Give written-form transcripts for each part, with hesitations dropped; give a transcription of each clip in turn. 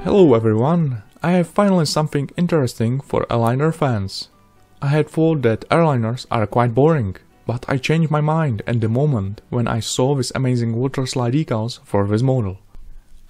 Hello everyone, I have finally something interesting for Airliner fans. I had thought that airliners are quite boring, but I changed my mind at the moment when I saw this amazing water slide decals for this model.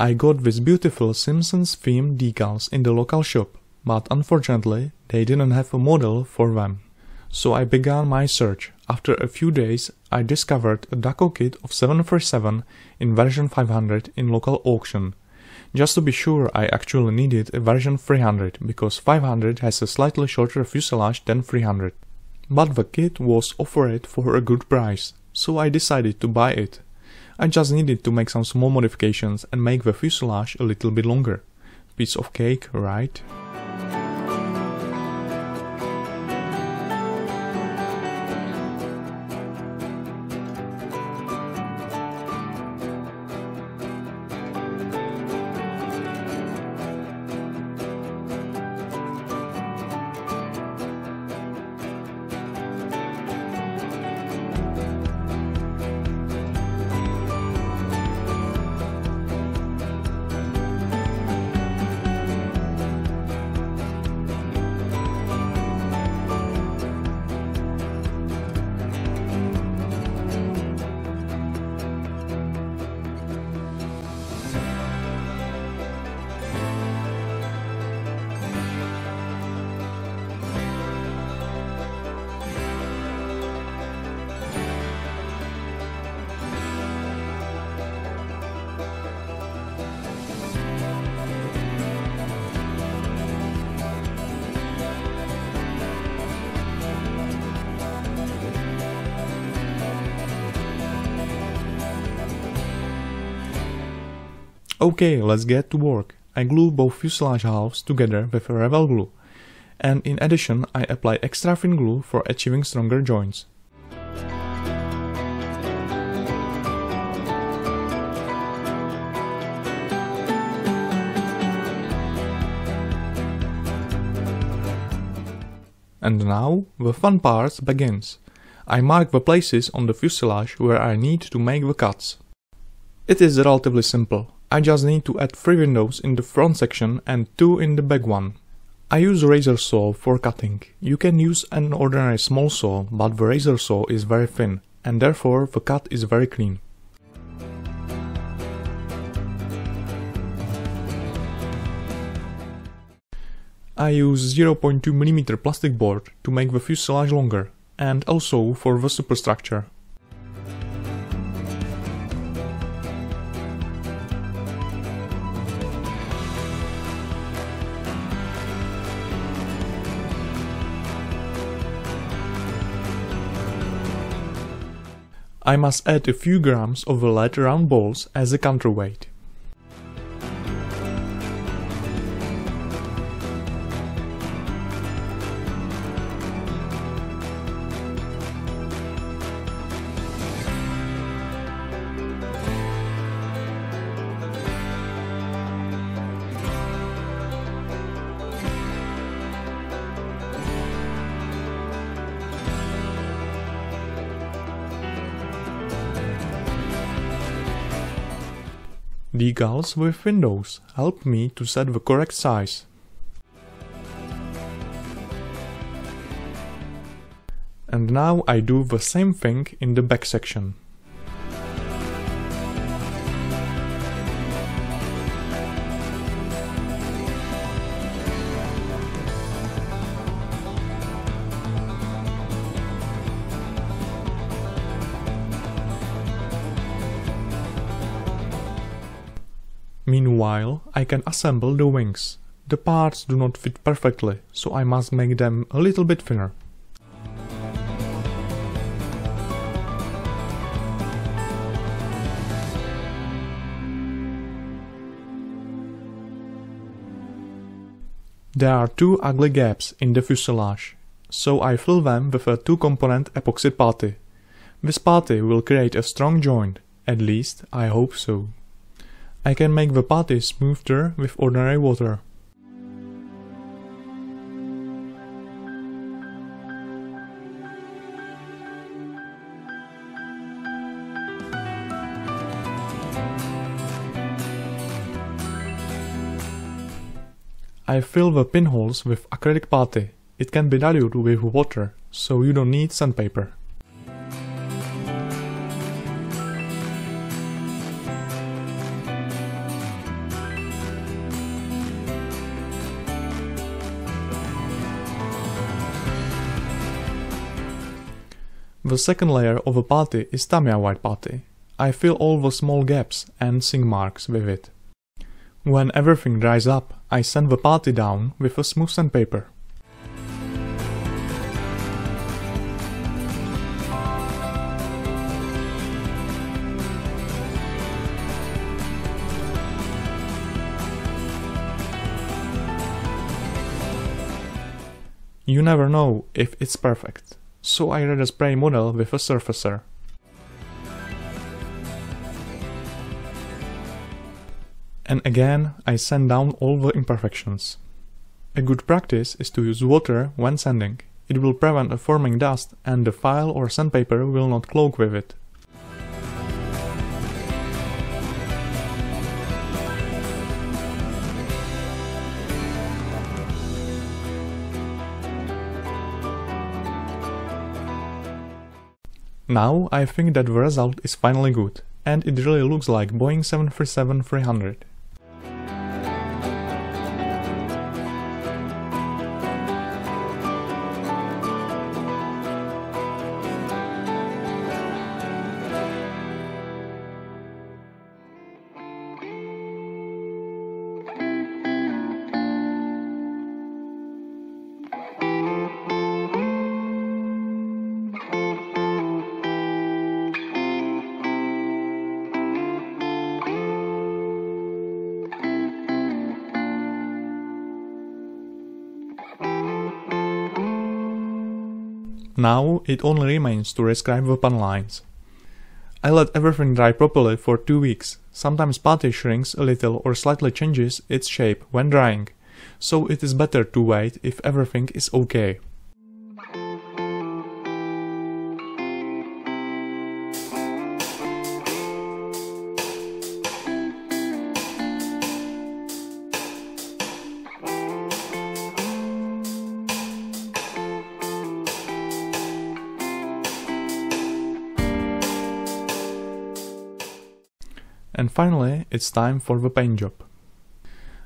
I got these beautiful Simpsons themed decals in the local shop, but unfortunately they didn't have a model for them. So I began my search. After a few days I discovered a DACO kit of 737 in version 500 in local auction. Just to be sure, I actually needed a version 300 because 500 has a slightly shorter fuselage than 300. But the kit was offered for a good price, so I decided to buy it. I just needed to make some small modifications and make the fuselage a little bit longer. Piece of cake, right? Okay, let's get to work. I glue both fuselage halves together with a Revel glue, and in addition I apply extra thin glue for achieving stronger joints. And now the fun part begins. I mark the places on the fuselage where I need to make the cuts. It is relatively simple. I just need to add 3 windows in the front section and 2 in the back one. I use razor saw for cutting. You can use an ordinary small saw, but the razor saw is very thin, and therefore the cut is very clean. I use 0.2 mm plastic board to make the fuselage longer, and also for the superstructure. I must add a few grams of the lead round balls as a counterweight. Decals with windows help me to set the correct size. And now I do the same thing in the back section. Meanwhile, I can assemble the wings. The parts do not fit perfectly, so I must make them a little bit thinner. There are 2 ugly gaps in the fuselage, so I fill them with a 2-component epoxy putty. This putty will create a strong joint, at least I hope so. I can make the putty smoother with ordinary water. I fill the pinholes with acrylic putty. It can be diluted with water, so you don't need sandpaper. The second layer of the putty is Tamiya white putty. I fill all the small gaps and sink marks with it. When everything dries up, I sand the putty down with a smooth sandpaper. You never know if it's perfect, so I rather spray model with a surfacer. And again, I sand down all the imperfections. A good practice is to use water when sanding. It will prevent forming dust and the file or sandpaper will not clog with it. Now I think that the result is finally good, and it really looks like Boeing 737-300. Now it only remains to rescribe the pan lines. I let everything dry properly for 2 weeks. Sometimes putty shrinks a little or slightly changes its shape when drying, so it is better to wait if everything is okay. And finally, it's time for the paint job.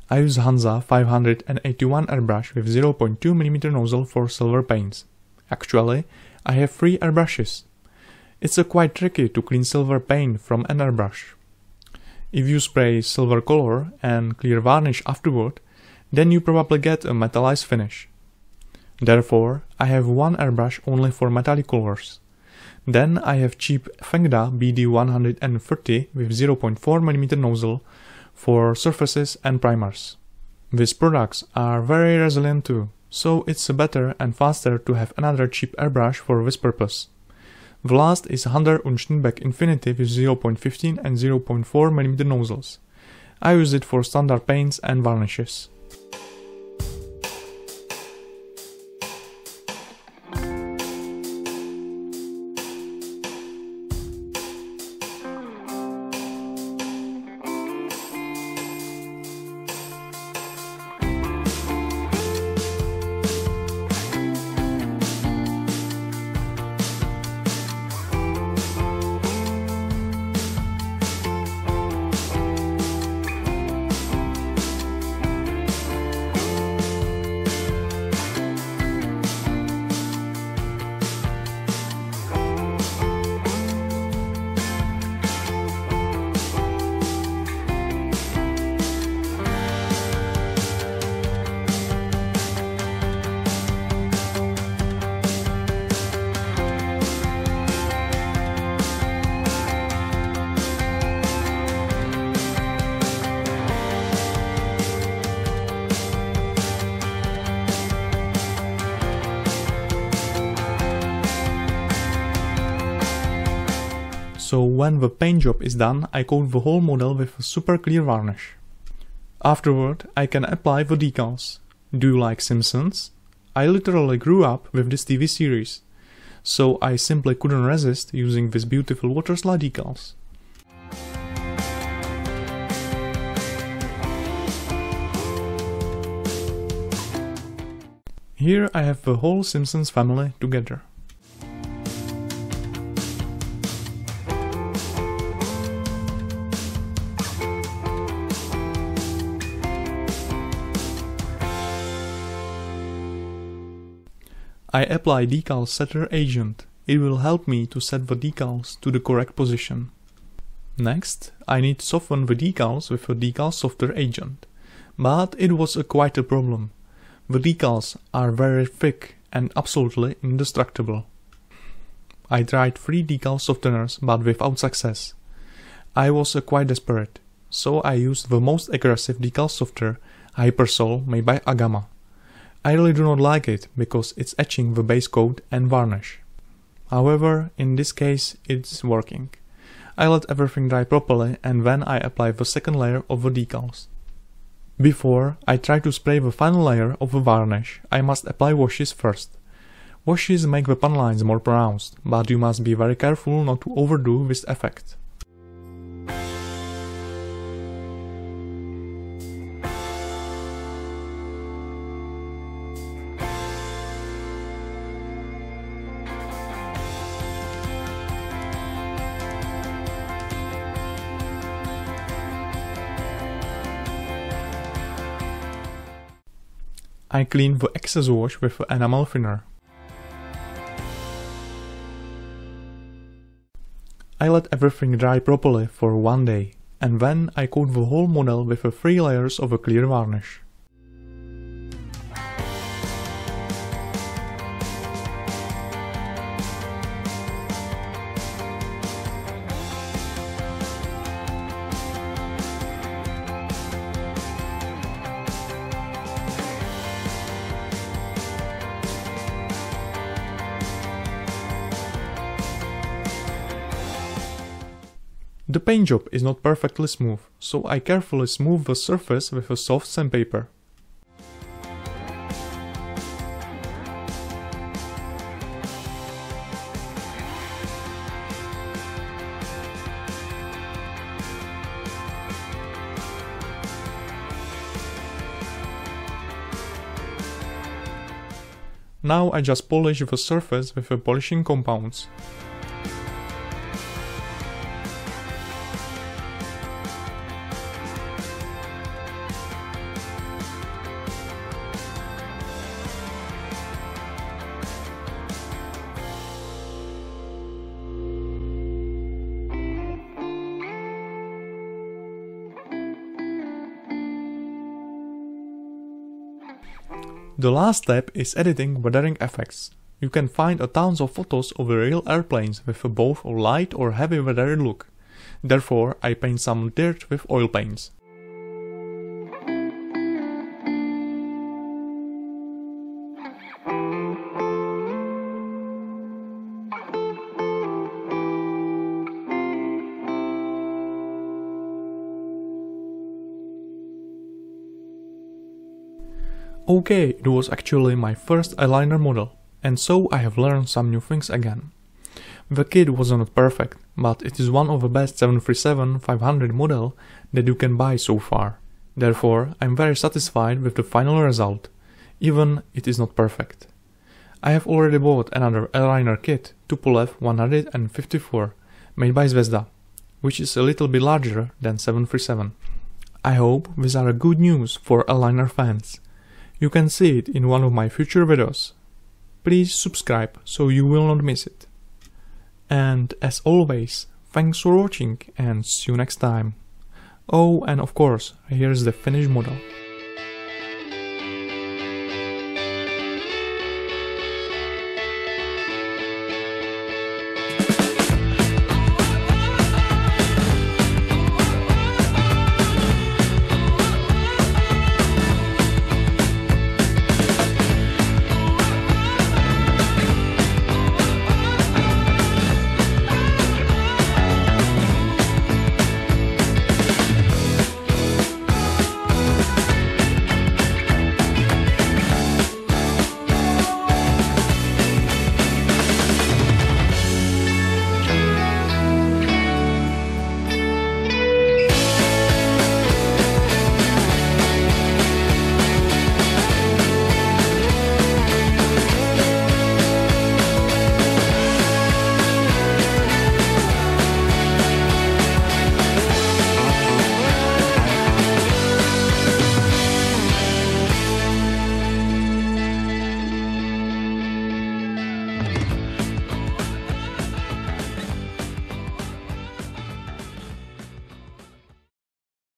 I use Hansa 581 airbrush with 0.2mm nozzle for silver paints. Actually, I have 3 airbrushes. It's quite tricky to clean silver paint from an airbrush. If you spray silver color and clear varnish afterward, then you probably get a metallized finish. Therefore, I have one airbrush only for metallic colors. Then I have cheap Fengda BD130 with 0.4mm nozzle for surfaces and primers. These products are very resilient too, so it's better and faster to have another cheap airbrush for this purpose. The last is Hunter und Steinbeck Infinity with 0.15 and 0.4mm nozzles. I use it for standard paints and varnishes. So when the paint job is done, I coat the whole model with a super clear varnish. Afterward, I can apply the decals. Do you like Simpsons? I literally grew up with this TV series, so I simply couldn't resist using these beautiful water slide decals. Here I have the whole Simpsons family together. I apply decal setter agent. It will help me to set the decals to the correct position. Next, I need to soften the decals with a decal softer agent. But it was quite a problem. The decals are very thick and absolutely indestructible. I tried 3 decal softeners but without success. I was quite desperate, so I used the most aggressive decal softer, Hypersol, made by Agama. I really do not like it because it's etching the base coat and varnish. However, in this case it's working. I let everything dry properly and then I apply the second layer of the decals. Before I try to spray the final layer of the varnish, I must apply washes first. Washes make the pan lines more pronounced, but you must be very careful not to overdo this effect. I clean the excess wash with the enamel thinner. I let everything dry properly for 1 day, and then I coat the whole model with 3 layers of a clear varnish. The paint job is not perfectly smooth, so I carefully smooth the surface with a soft sandpaper. Now I just polish the surface with the polishing compounds. The last step is editing weathering effects. You can find tons of photos of real airplanes with both a light or heavy weathered look. Therefore, I paint some dirt with oil paints. Okay, it was actually my first Airliner model, and so I have learned some new things again. The kit was not perfect, but it is one of the best 737-500 model that you can buy so far. Therefore, I'm very satisfied with the final result, even it is not perfect. I have already bought another Airliner kit, Tupolev 154, made by Zvezda, which is a little bit larger than 737. I hope these are good news for Airliner fans. You can see it in one of my future videos. Please subscribe so you will not miss it. And as always, thanks for watching and see you next time. Oh, and of course, here's the finished model.